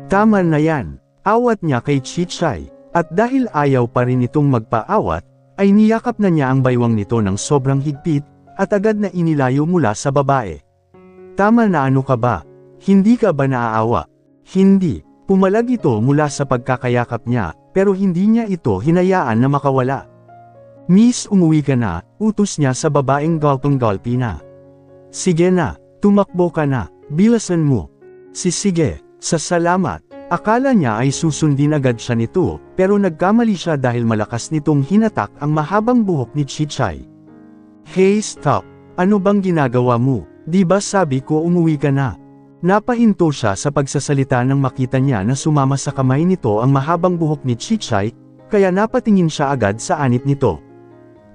Tama na yan, awat niya kay Chichay, at dahil ayaw pa rin itong magpaawat, ay niyakap na niya ang baywang nito ng sobrang higpit, at agad na inilayo mula sa babae. Tama na, ano ka ba? Hindi ka ba naaawa? Hindi, pumalag ito mula sa pagkakayakap niya, pero hindi niya ito hinayaan na makawala. Miss, umuwi ka na, utos niya sa babaeng galpang-galpi na. Sige na, tumakbo ka na, bilasan mo. Sige, sa salamat. Akala niya ay susundin agad siya nito, pero nagkamali siya dahil malakas nitong hinatak ang mahabang buhok ni Chichay. Hey, stop! Ano bang ginagawa mo? Di ba sabi ko umuwi ka na? Napahinto siya sa pagsasalita nang makita niya na sumama sa kamay nito ang mahabang buhok ni Chichay, kaya napatingin siya agad sa anit nito.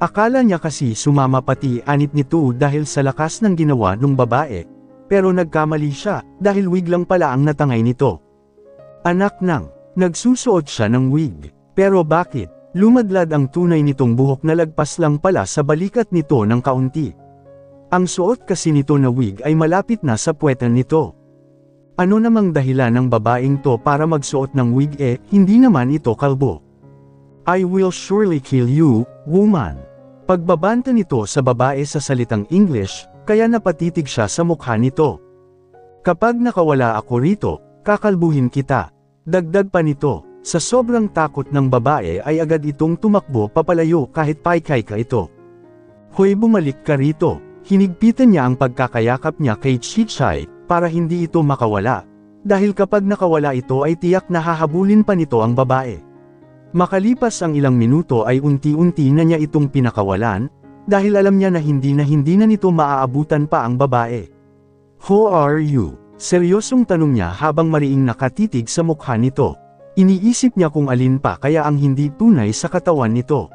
Akala niya kasi sumama pati anit nito dahil sa lakas ng ginawa ng babae, pero nagkamali siya dahil wig lang pala ang natangay nito. Anak nang, nagsusuot siya ng wig. Pero bakit? Lumadlad ang tunay nitong buhok na lagpas lang pala sa balikat nito ng kaunti. Ang suot kasi nito na wig ay malapit na sa puwetan nito. Ano namang dahilan ng babaeng to para magsuot ng wig hindi naman ito kalbo. I will surely kill you, woman. Pagbabanta nito sa babae sa salitang English, kaya napatitig siya sa mukha nito. Kapag nakawala ako rito, kakalbuhin kita. Dagdag pa nito, sa sobrang takot ng babae ay agad itong tumakbo papalayo kahit paikay ka ito. Hoy, bumalik ka rito. Hinigpitan niya ang pagkakayakap niya kay Chichay para hindi ito makawala. Dahil kapag nakawala ito ay tiyak na hahabulin pa nito ang babae. Makalipas ang ilang minuto ay unti-unti na niya itong pinakawalan, dahil alam niya na hindi na nito maaabutan pa ang babae. Who are you? Seryosong tanong niya habang mariing nakatitig sa mukha nito. Iniisip niya kung alin pa kaya ang hindi tunay sa katawan nito.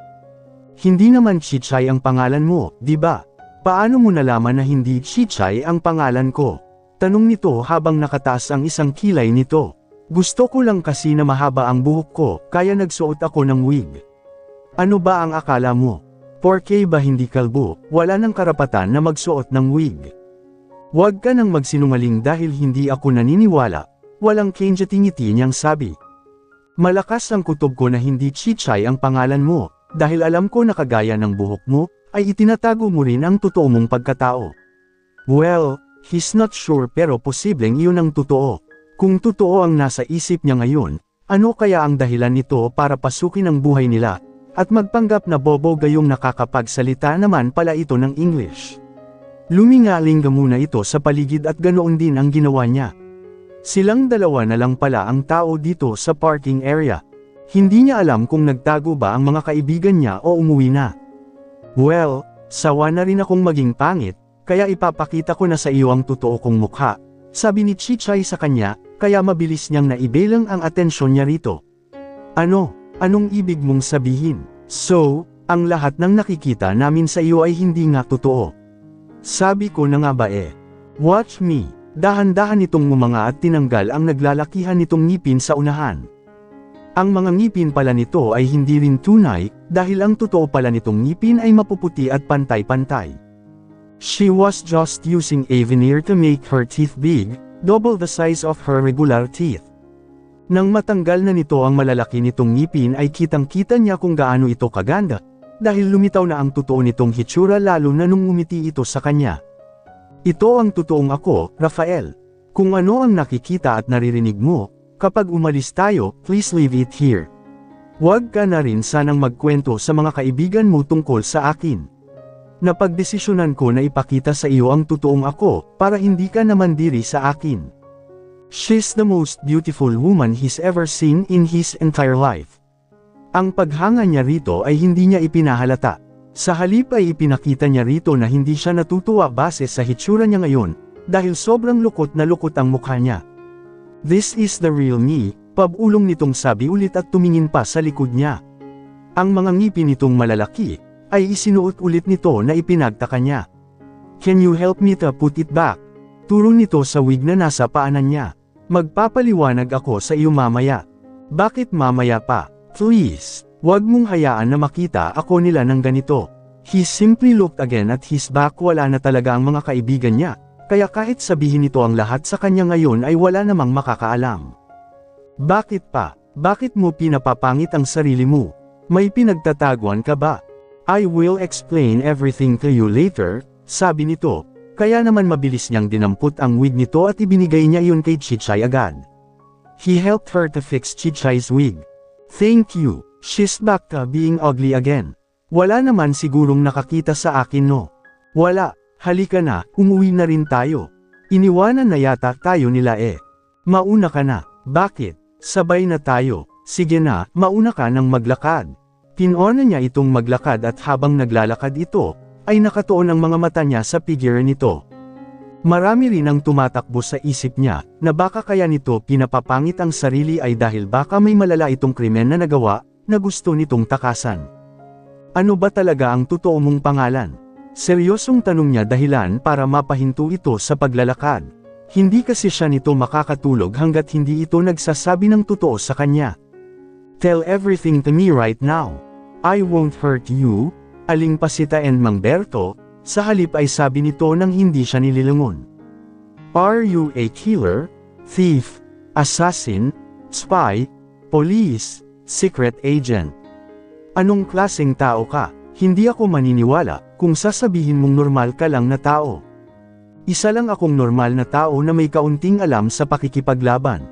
Hindi naman Chichay ang pangalan mo, di ba? Paano mo nalaman na hindi Chichay ang pangalan ko? Tanong nito habang nakataas ang isang kilay nito. Gusto ko lang kasi na mahaba ang buhok ko, kaya nagsuot ako ng wig. Ano ba ang akala mo? Porke ba hindi kalbo, wala nang karapatan na magsuot ng wig. Huwag ka nang magsinungaling dahil hindi ako naniniwala, walang kenjatingiti niyang sabi. Malakas ang kutob ko na hindi Chichay ang pangalan mo, dahil alam ko na kagaya ng buhok mo, ay itinatago mo rin ang totoo mong pagkatao. Well, he's not sure pero posibleng iyon ang totoo. Kung totoo ang nasa isip niya ngayon, ano kaya ang dahilan nito para pasukin ang buhay nila, at magpanggap na bobo gayong nakakapagsalita naman pala ito ng English. Lumingalinga muna ito sa paligid at ganoon din ang ginawa niya. Silang dalawa na lang pala ang tao dito sa parking area. Hindi niya alam kung nagtago ba ang mga kaibigan niya o umuwi na. Well, sawa na rin akong maging pangit, kaya ipapakita ko na sa iyo ang totoo kong mukha, sabi ni Chichay sa kanya, kaya mabilis niyang naibilang ang atensyon niya rito. Anong ibig mong sabihin? So, ang lahat ng nakikita namin sa iyo ay hindi nga totoo. Sabi ko na nga ba Watch me. Dahan-dahan itong ngumanga at tinanggal ang naglalakihan nitong ngipin sa unahan. Ang mga ngipin pala nito ay hindi rin tunay, dahil ang totoo pala nitong ngipin ay mapuputi at pantay-pantay. She was just using a veneer to make her teeth big, double the size of her regular teeth. Nang matanggal na nito ang malalaki nitong ngipin ay kitang-kita niya kung gaano ito kaganda, dahil lumitaw na ang totoo nitong hitsura lalo na nung ngumiti ito sa kanya. Ito ang totoong ako, Rafael. Kung ano ang nakikita at naririnig mo, kapag umalis tayo, please leave it here. Huwag ka na rin sanang magkwento sa mga kaibigan mo tungkol sa akin. Napagdesisyonan ko na ipakita sa iyo ang totoong ako, para hindi ka naman diri sa akin. She's the most beautiful woman he's ever seen in his entire life. Ang paghanga niya rito ay hindi niya ipinahalata. Sa halip ay ipinakita niya rito na hindi siya natutuwa base sa hitsura niya ngayon, dahil sobrang lukot na lukot ang mukha niya. This is the real me, pabulong nitong sabi ulit at tumingin pa sa likod niya. Ang mga ngipin nitong malalaki, ay isinuot ulit nito na ipinagtaka niya. Can you help me to put it back? Turo nito sa wig na nasa paanan niya. Magpapaliwanag ako sa iyo mamaya. Bakit mamaya pa? Please, wag mong hayaan na makita ako nila ng ganito. He simply looked again at his back. Wala na talaga ang mga kaibigan niya, kaya kahit sabihin nito ang lahat sa kanya ngayon ay wala namang makakaalam. Bakit pa? Bakit mo pinapapangit ang sarili mo? May pinagtataguan ka ba? I will explain everything to you later, sabi nito. Kaya naman mabilis niyang dinampot ang wig nito at ibinigay niya iyon kay Chichay agad. He helped her to fix Chichay's wig. Thank you, she's back to being ugly again. Wala naman sigurong nakakita sa akin no? Wala, halika na, umuwi na rin tayo. Iniwanan na yata tayo nila eh. Mauna ka na, bakit? Sabay na tayo, sige na, mauna ka nang maglakad. Pinuna niya itong maglakad at habang naglalakad ito, ay nakatuon ang mga mata niya sa figure nito. Marami rin ang tumatakbo sa isip niya, na baka kaya nito pinapapangit ang sarili ay dahil baka may malala itong krimen na nagawa, na gusto nitong takasan. Ano ba talaga ang totoo mong pangalan? Seryosong tanong niya dahilan para mapahinto ito sa paglalakad. Hindi kasi siya nito makakatulog hanggat hindi ito nagsasabi ng totoo sa kanya. Tell everything to me right now. I won't hurt you, Aling Pasita and Mang Berto, sa halip ay sabi nito nang hindi siya nililingon. Are you a killer, thief, assassin, spy, police, secret agent? Anong klaseng tao ka? Hindi ako maniniwala kung sasabihin mong normal ka lang na tao. Isa lang akong normal na tao na may kaunting alam sa pakikipaglaban.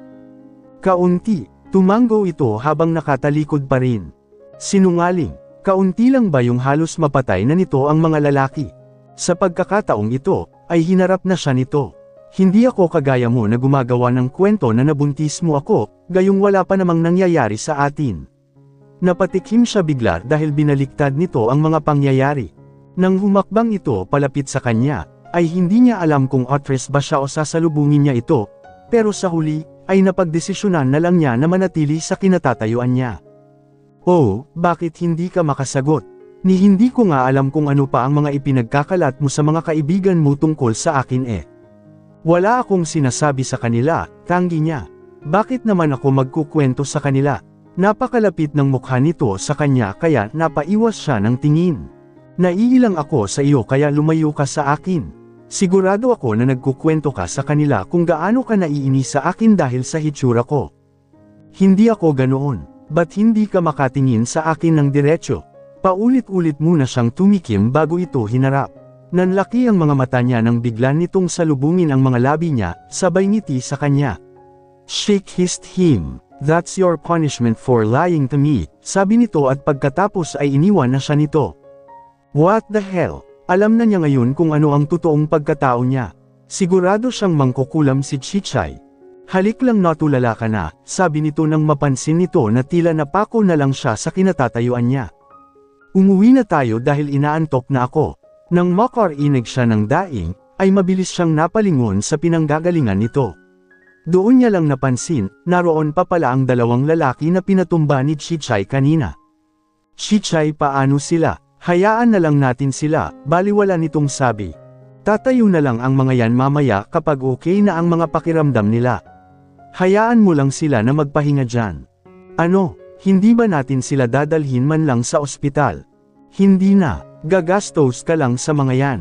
Kaunti, tumango ito habang nakatalikod pa rin. Sinungaling, kaunti lang ba yung halos mapatay na nito ang mga lalaki? Sa pagkakataong ito, ay hinarap na siya nito. Hindi ako kagaya mo na gumagawa ng kwento na nabuntis mo ako, gayong wala pa namang nangyayari sa atin. Napatikim siya bigla dahil binaliktad nito ang mga pangyayari. Nang humakbang ito palapit sa kanya, ay hindi niya alam kung actress ba siya o sasalubungin niya ito, pero sa huli, ay napagdesisyonan na lang niya na manatili sa kinatatayuan niya. Oh, bakit hindi ka makasagot? Ni hindi ko nga alam kung ano pa ang mga ipinagkakalat mo sa mga kaibigan mo tungkol sa akin eh. Wala akong sinasabi sa kanila, tanggi niya. Bakit naman ako magkukwento sa kanila? Napakalapit ng mukha nito sa kanya kaya napaiwas siya ng tingin. Naiilang ako sa iyo kaya lumayo ka sa akin. Sigurado ako na nagkukwento ka sa kanila kung gaano ka naiinis sa akin dahil sa hitsura ko. Hindi ako ganoon, ba't hindi ka makatingin sa akin ng diretsyo? Paulit-ulit muna siyang tumikim bago ito hinarap. Nanlaki ang mga mata niya nang bigla nitong salubungin ang mga labi niya, sabay ngiti sa kanya. She kissed him. That's your punishment for lying to me, sabi nito at pagkatapos ay iniwan na siya nito. What the hell? Alam na niya ngayon kung ano ang totoong pagkatao niya. Sigurado siyang mangkukulam si Chichay. Halik lang natulala ka na, sabi nito nang mapansin nito na tila napako na lang siya sa kinatatayuan niya. Umuwi na tayo dahil inaantok na ako. Nang makarinig siya ng daing, ay mabilis siyang napalingon sa pinanggagalingan nito. Doon niya lang napansin, naroon pa pala ang dalawang lalaki na pinatumba ni Chichay kanina. Chichay, paano sila? Hayaan na lang natin sila, baliwala nitong sabi. Tatayo na lang ang mga yan mamaya kapag okay na ang mga pakiramdam nila. Hayaan mo lang sila na magpahinga dyan. Ano, hindi ba natin sila dadalhin man lang sa ospital? Hindi na, gagastos ka lang sa mga yan.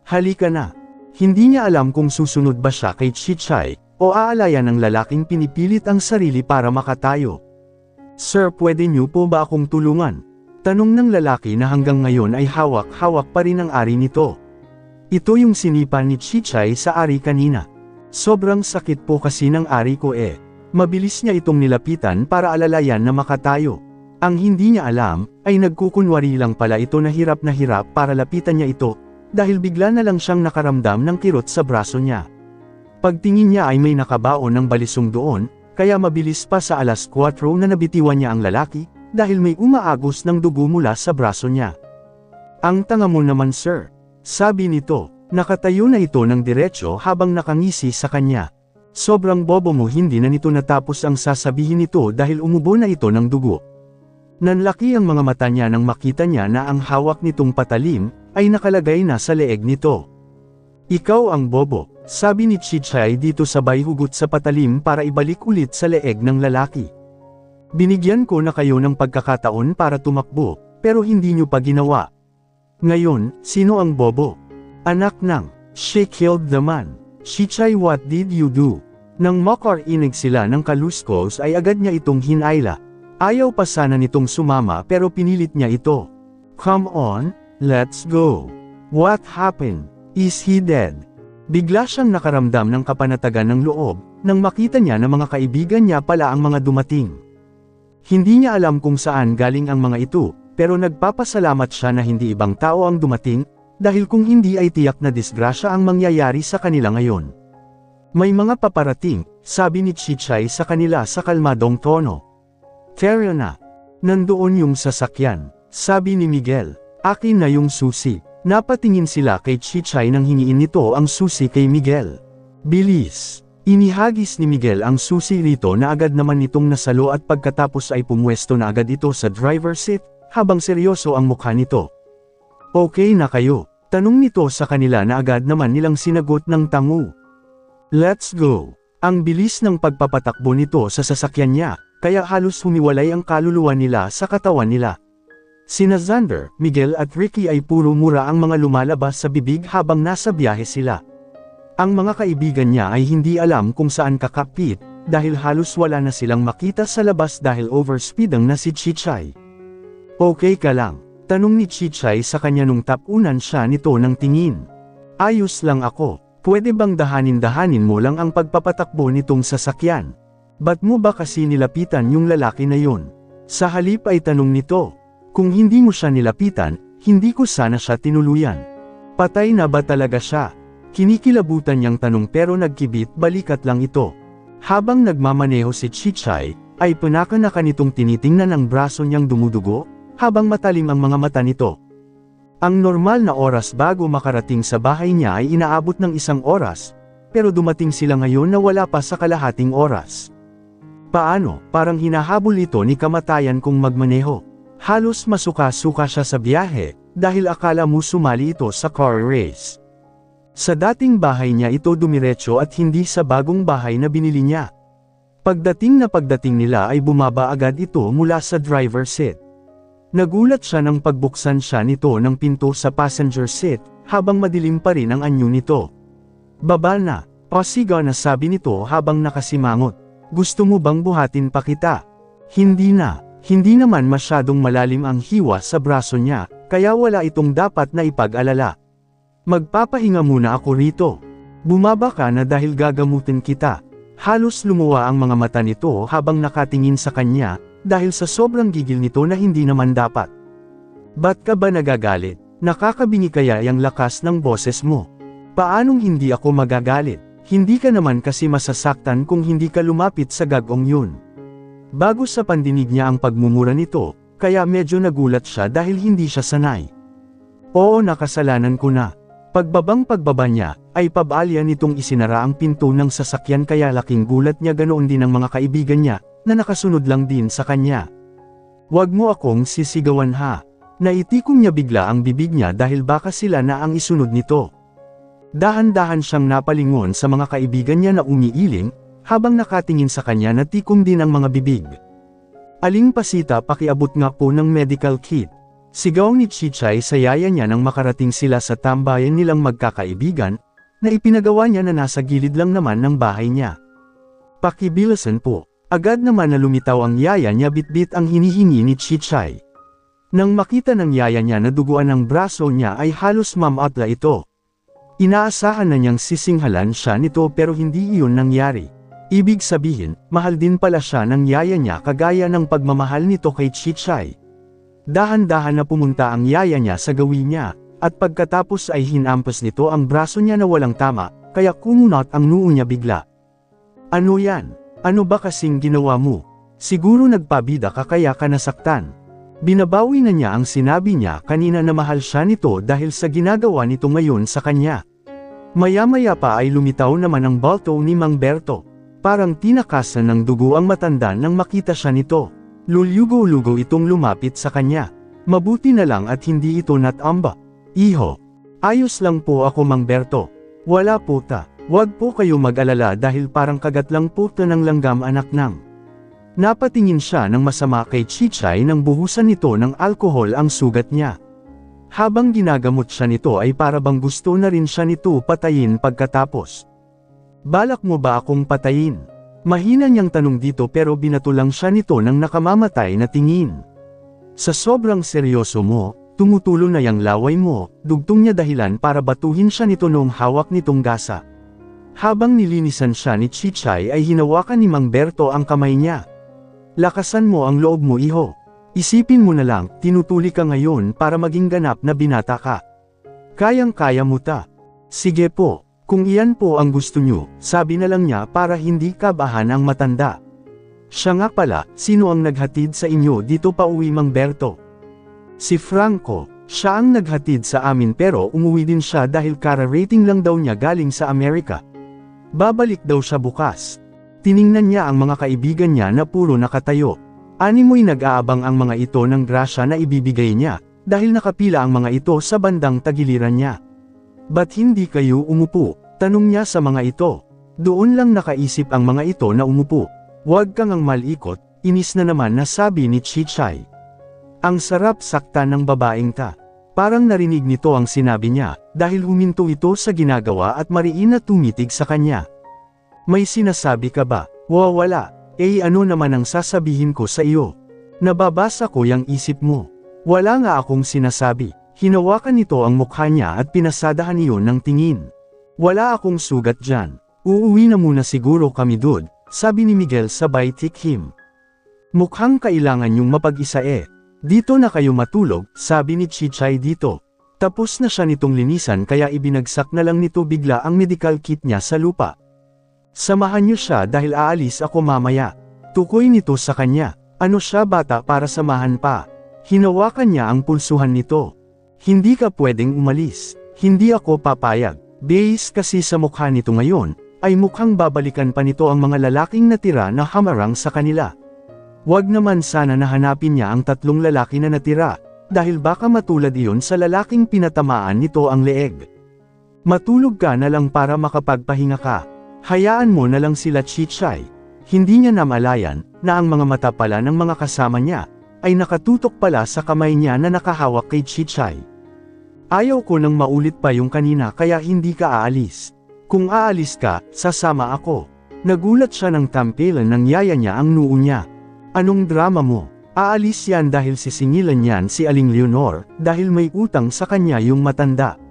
Halika na. Hindi niya alam kung susunod ba siya kay Chichay, o aalayan ng lalaking pinipilit ang sarili para makatayo. Sir, pwede niyo po ba akong tulungan? Tanong ng lalaki na hanggang ngayon ay hawak-hawak pa rin ang ari nito. Ito yung sinipa ni Chichay sa ari kanina. Sobrang sakit po kasi ng ari ko eh. Mabilis niya itong nilapitan para alalayan na makatayo. Ang hindi niya alam, ay nagkukunwari lang pala ito na hirap para lapitan niya ito, dahil bigla na lang siyang nakaramdam ng kirot sa braso niya. Pagtingin niya ay may nakabaon ng balisong doon, kaya mabilis pa sa 4:00 na nabitiwan niya ang lalaki, dahil may umaagos ng dugo mula sa braso niya. Ang tanga mo naman sir, sabi nito, nakatayo na ito ng diretsyo habang nakangisi sa kanya. Sobrang bobo mo, hindi na nito natapos ang sasabihin nito dahil umubo na ito ng dugo. Nanlaki ang mga mata niya nang makita niya na ang hawak nitong patalim, ay nakalagay na sa leeg nito. Ikaw ang bobo, sabi ni Chichay dito sabay hugot sa patalim para ibalik ulit sa leeg ng lalaki. Binigyan ko na kayo ng pagkakataon para tumakbo, pero hindi nyo pa ginawa. Ngayon, sino ang bobo? Anak ng, she killed the man. Chichay, what did you do? Nang makarinig sila ng kaluskos ay agad niya itong hinayla. Ayaw pa sana nitong sumama pero pinilit niya ito. Come on, let's go. What happened? Is he dead? Bigla siyang nakaramdam ng kapanatagan ng loob, nang makita niya na mga kaibigan niya pala ang mga dumating. Hindi niya alam kung saan galing ang mga ito, pero nagpapasalamat siya na hindi ibang tao ang dumating, dahil kung hindi ay tiyak na disgrasya ang mangyayari sa kanila ngayon. May mga paparating, sabi ni Chichay sa kanila sa kalmadong tono. Tara na. Nandoon yung sasakyan, sabi ni Miguel. Akin na yung susi. Napatingin sila kay Chichay nang hingiin nito ang susi kay Miguel. Bilis! Inihagis ni Miguel ang susi rito na agad naman nitong nasalo at pagkatapos ay pumwesto na agad ito sa driver's seat, habang seryoso ang mukha nito. Okay na kayo? Tanong nito sa kanila na agad naman nilang sinagot ng tango. Let's go! Ang bilis ng pagpapatakbo nito sa sasakyan niya, kaya halos humiwalay ang kaluluwa nila sa katawan nila. Sina Xander, Miguel at Ricky ay puro mura ang mga lumalabas sa bibig habang nasa biyahe sila. Ang mga kaibigan niya ay hindi alam kung saan kakapit, dahil halos wala na silang makita sa labas dahil overspeed ang na si Chichay. Okay ka lang? Tanong ni Chichay sa kanya nung tapunan siya nito ng tingin. Ayos lang ako, pwede bang dahanin-dahanin mo lang ang pagpapatakbo nitong sasakyan? Ba't mo ba kasi nilapitan yung lalaki na yun? Sa halip ay tanong nito. Kung hindi mo siya nilapitan, hindi ko sana siya tinuluyan. Patay na ba talaga siya? Kinikilabutan niyang tanong pero nagkibit balikat lang ito. Habang nagmamaneho si Chichay, ay panaka-naka nitong tinitingnan ang braso niyang dumudugo, habang matalim ang mga mata nito. Ang normal na oras bago makarating sa bahay niya ay inaabot ng 1 oras, pero dumating sila ngayon na wala pa sa kalahating oras. Paano? Parang hinahabol ito ni kamatayan kung magmaneho. Halos masuka-suka siya sa biyahe, dahil akala mo sumali ito sa car race. Sa dating bahay niya ito dumiretso at hindi sa bagong bahay na binili niya. Pagdating nila ay bumaba agad ito mula sa driver's seat. Nagulat siya nang pagbuksan siya nito ng pinto sa passenger seat, habang madilim pa rin ang anyo nito. Baba na, pasigaw na sabi nito habang nakasimangot. Gusto mo bang buhatin pa kita? Hindi na. Hindi naman masyadong malalim ang hiwa sa braso niya, kaya wala itong dapat na ipag-alala. Magpapahinga muna ako rito. Bumaba ka na dahil gagamutin kita. Halos lumuwa ang mga mata nito habang nakatingin sa kanya, dahil sa sobrang gigil nito na hindi naman dapat. Ba't ka ba nagagalit? Nakakabingi kaya yung lakas ng boses mo? Paanong hindi ako magagalit? Hindi ka naman kasi masasaktan kung hindi ka lumapit sa gagong yun. Bago sa pandinig niya ang pagmumura nito, kaya medyo nagulat siya dahil hindi siya sanay. Oo, nakasalanan ko na. Pagbaba niya, ay pabalya nitong isinara ang pinto ng sasakyan kaya laking gulat niya ganoon din ang mga kaibigan niya, na nakasunod lang din sa kanya. Wag mo akong sisigawan ha. Naitikom niya bigla ang bibig niya dahil baka sila na ang isunod nito. Dahan-dahan siyang napalingon sa mga kaibigan niya na umiiling, habang nakatingin sa kanya na tikom din ang mga bibig. Aling Pasita, pakiabot nga po ng medical kit. Sigaw ni Chichay sa yaya niya nang makarating sila sa tambayan nilang magkakaibigan, na ipinagawa niya na nasa gilid lang naman ng bahay niya. Pakibilisan po. Agad naman na lumitaw ang yaya niya, bitbit ang hinihingi ni Chichay. Nang makita ng yaya niya na duguan ang braso niya ay halos mamatla ito. Inaasahan na niyang sisinghalan siya nito pero hindi iyon nangyari. Ibig sabihin, mahal din pala siya ng yaya niya kagaya ng pagmamahal nito kay Chichay. Dahan-dahan na pumunta ang yaya niya sa gawin niya, at pagkatapos ay hinampas nito ang braso niya na walang tama, kaya kumunot ang noo niya bigla. Ano yan? Ano ba kasing ginawa mo? Siguro nagpabida ka kaya ka nasaktan. Binabawi na niya ang sinabi niya kanina na mahal siya nito dahil sa ginagawa nito ngayon sa kanya. Maya-maya pa ay lumitaw naman ang balto ni Mang Berto. Parang tinakasan ng dugo ang matanda nang makita siya nito. Lulyugo-lugo itong lumapit sa kanya. Mabuti na lang at hindi ito natamba. Iho. Ayos lang po ako, Mang Berto. Wala po ta. Wag po kayo mag-alala dahil parang kagat lang po ta ng langgam, anak nang. Napatingin siya ng masama kay Chichay nang buhusan nito ng alkohol ang sugat niya. Habang ginagamot siya nito ay para bang gusto na rin siya nito patayin pagkatapos. Balak mo ba akong patayin? Mahina niyang tanong dito pero binato lang siya nito ng nakamamatay na tingin. Sa sobrang seryoso mo, tumutulo na yang laway mo, dugtong niya dahilan para batuhin siya nito noong hawak nitong gasa. Habang nilinisan siya ni Chichay ay hinawakan ni Mang Berto ang kamay niya. Lakasan mo ang loob mo iho. Isipin mo na lang, tinutuli ka ngayon para maging ganap na binata ka. Kayang-kaya mo ta. Sige po, kung iyan po ang gusto nyo, sabi na lang niya para hindi kabahan ang matanda. Siya nga pala, sino ang naghatid sa inyo dito pa uwi Mang Berto? Si Franco, siya ang naghatid sa amin pero umuwi din siya dahil kara-rating lang daw niya galing sa Amerika. Babalik daw siya bukas. Tiningnan niya ang mga kaibigan niya na puro nakatayo. Animoy nag-aabang ang mga ito ng grasya na ibibigay niya, dahil nakapila ang mga ito sa bandang tagiliran niya. Ba't hindi kayo umupo? Tanong niya sa mga ito. Doon lang nakaisip ang mga ito na umupo. Huwag kang ang malikot, inis na naman na sabi ni Chichay. Ang sarap sakta ng babaeng ta. Parang narinig nito ang sinabi niya, dahil huminto ito sa ginagawa at mariin na tumitig sa kanya. May sinasabi ka ba? Wala. Ano naman ang sasabihin ko sa iyo? Nababasa ko yung isip mo. Wala nga akong sinasabi. Hinawakan nito ang mukha niya at pinasadahan iyon ng tingin. Wala akong sugat dyan. Uuwi na muna siguro kami dud, sabi ni Miguel sabay tikhim. Mukhang kailangan yung mapag-isa Dito na kayo matulog, sabi ni Chichay dito. Tapos na siya nitong linisan kaya ibinagsak na lang nito bigla ang medical kit niya sa lupa. Samahan niyo siya dahil aalis ako mamaya. Tukoy nito sa kanya. Ano siya bata para samahan pa? Hinawakan niya ang pulsuhan nito. Hindi ka pwedeng umalis. Hindi ako papayag. Base kasi sa mukha nito ngayon, ay mukhang babalikan pa nito ang mga lalaking natira na hamarang sa kanila. Wag naman sana na hanapin niya ang 3 lalaki na natira, dahil baka matulad iyon sa lalaking pinatamaan nito ang leeg. Matulog ka na lang para makapagpahinga ka. Hayaan mo na lang sila Chichay. Hindi niya namalayan, na ang mga mata pala ng mga kasama niya, ay nakatutok pala sa kamay niya na nakahawak kay Chichay. Ayaw ko nang maulit pa yung kanina kaya hindi ka aalis. Kung aalis ka, sasama ako. Nagulat siya ng tampilan ng yaya niya ang noo niya. Anong drama mo? Aalis yan dahil sisingilan niyan si Aling Leonor, dahil may utang sa kanya yung matanda.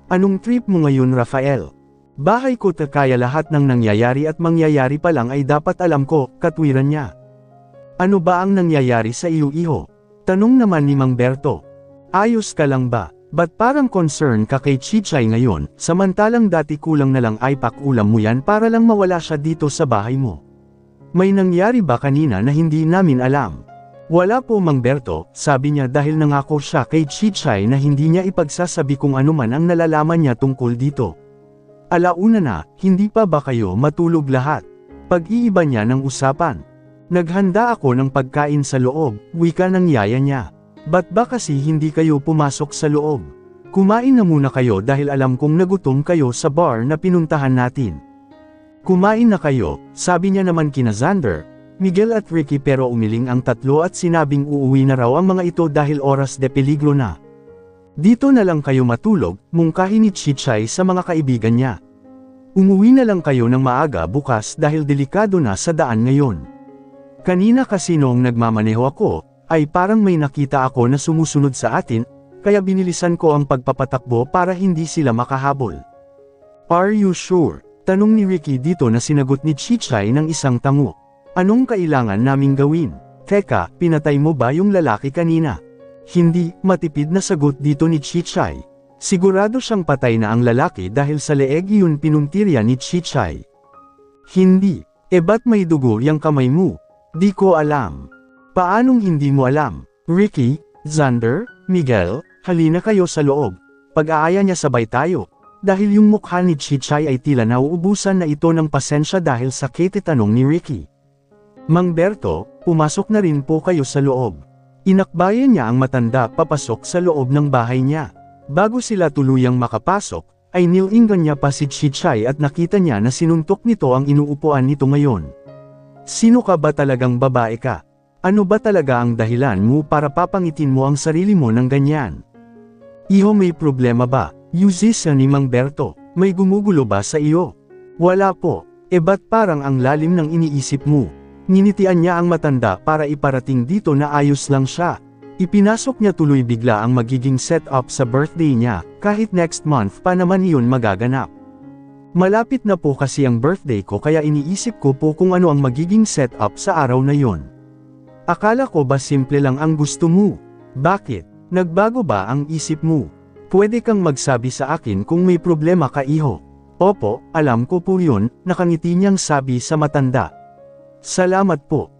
Anong trip mo ngayon Rafael? Bahay ko kaya lahat ng nangyayari at mangyayari pa lang ay dapat alam ko, katwiran niya. Ano ba ang nangyayari sa iyo iho? Tanong naman ni Mang Berto. Ayos ka lang ba? Ba't parang concern ka kay Chichay ngayon, samantalang dati kulang na lang ay pakulam mo yan para lang mawala siya dito sa bahay mo? May nangyari ba kanina na hindi namin alam? Wala po Mang Berto, sabi niya dahil nangako siya kay Chichay na hindi niya ipagsasabi kung ano man ang nalalaman niya tungkol dito. Alauna na, hindi pa ba kayo matulog lahat? Pag-iiba niya ng usapan. Naghanda ako ng pagkain sa loob, wika ng yaya niya. Ba't ba kasi hindi kayo pumasok sa loob? Kumain na muna kayo dahil alam kong nagutom kayo sa bar na pinuntahan natin. Kumain na kayo, sabi niya naman kina Xander, Miguel at Ricky pero umiling ang tatlo at sinabing uuwi na raw ang mga ito dahil oras de peligro na. Dito na lang kayo matulog, mungkahi ni Chichay sa mga kaibigan niya. Umuwi na lang kayo ng maaga bukas dahil delikado na sa daan ngayon. Kanina kasi noong nagmamaneho ako, ay parang may nakita ako na sumusunod sa atin, kaya binilisan ko ang pagpapatakbo para hindi sila makahabol. Are you sure? Tanong ni Ricky dito na sinagot ni Chichay ng isang tango. Anong kailangan naming gawin? Teka, pinatay mo ba yung lalaki kanina? Hindi, matipid na sagot dito ni Chichay. Sigurado siyang patay na ang lalaki dahil sa leeg yun pinuntirya ni Chichay. Hindi, ba't may dugo yung kamay mo? Di ko alam. Paanong hindi mo alam? Ricky, Xander, Miguel, halina kayo sa loob. Pag-aaya niya sabay tayo. Dahil yung mukha ni Chichay ay tila nauubusan na ito ng pasensya dahil sakit tanong ni Ricky. Mang Berto, pumasok na rin po kayo sa loob. Inakbayan niya ang matanda papasok sa loob ng bahay niya. Bago sila tuluyang makapasok, ay nilinggan niya pa si Chichay at nakita niya na sinuntok nito ang inuupuan nito ngayon. Sino ka ba talagang babae ka? Ano ba talaga ang dahilan mo para papangitin mo ang sarili mo ng ganyan? Iho may problema ba? Yuzisa ni Mang Berto, may gumugulo ba sa iyo? Wala po, ba't parang ang lalim ng iniisip mo? Ninitian niya ang matanda para iparating dito na ayos lang siya. Ipinasok niya tuloy bigla ang magiging setup sa birthday niya, kahit next month pa naman iyon magaganap. Malapit na po kasi ang birthday ko kaya iniisip ko po kung ano ang magiging setup sa araw na yon. Akala ko ba simple lang ang gusto mo? Bakit? Nagbago ba ang isip mo? Pwede kang magsabi sa akin kung may problema ka, iho. Opo, alam ko po yun, nakangiti niyang sabi sa matanda. Salamat po.